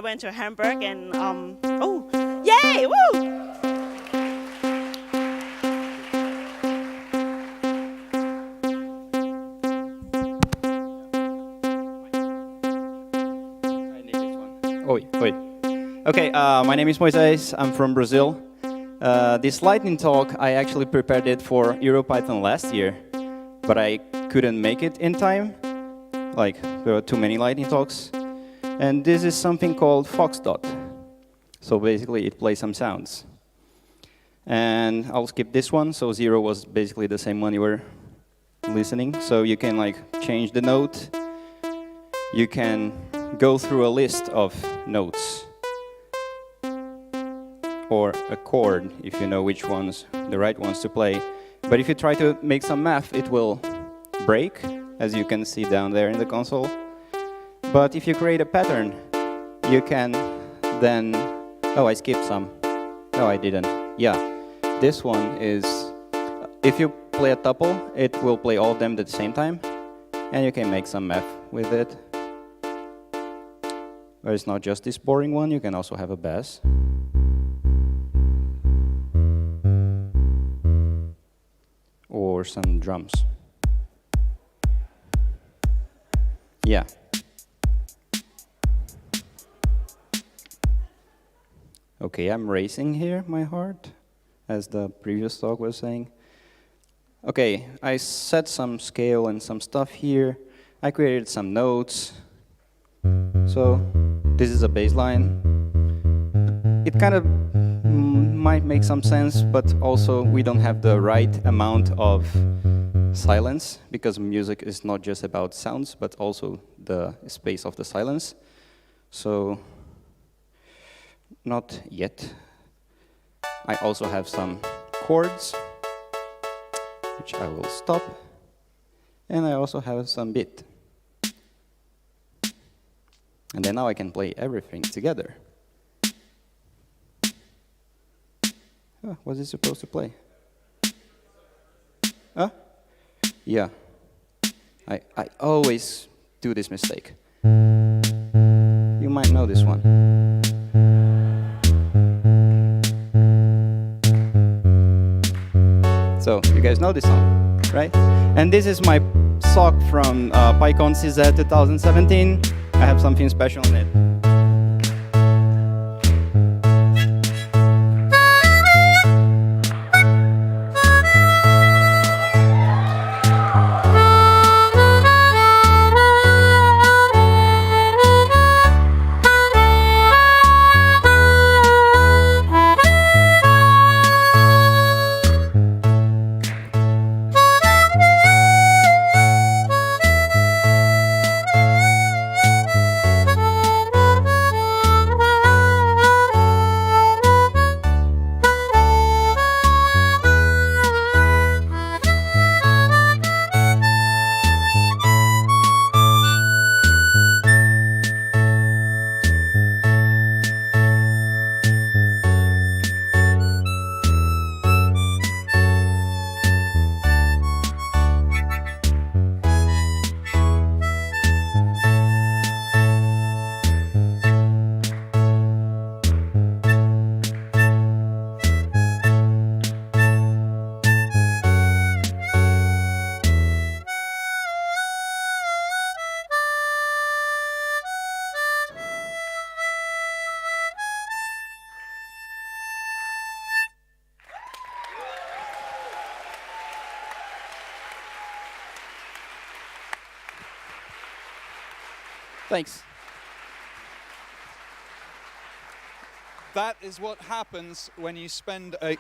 I went to Hamburg and oh, yay! Woo! Oi, oi. Okay, my name is Moises. I'm from Brazil. This lightning talk, I actually prepared it for EuroPython last year, but I couldn't make it in time. Like, there were too many lightning talks. And this is something called FoxDot. So basically, it plays some sounds. And I'll skip this one. So 0 was basically the same one you were listening. So you can like change the note. You can go through a list of notes or a chord if you know which ones the right ones to play. But if you try to make some math, it will break, as you can see down there in the console. But if you create a pattern, you can then... Oh, I skipped some. No, I didn't. Yeah, this one is... If you play a tuple, it will play all of them at the same time, and you can make some math with it. But it's not just this boring one, you can also have a bass. Or some drums. Yeah. Okay, I'm racing here, my heart, as the previous talk was saying. Okay, I set some scale and some stuff here. I created some notes. So, this is a bass line. It kind of might make some sense, but also we don't have the right amount of silence, because music is not just about sounds, but also the space of the silence. So, not yet. I also have some chords, which I will stop. And I also have some beat. And then now I can play everything together. Oh, what is it supposed to play? Huh? Yeah. I always do this mistake. You might know this one. So, you guys know this song, right? And this is my sock from PyCon CZ 2017. I have something special in it. Thanks. That is what happens when you spend a...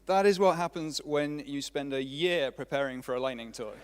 That is what happens when you spend a year preparing for a lightning talk.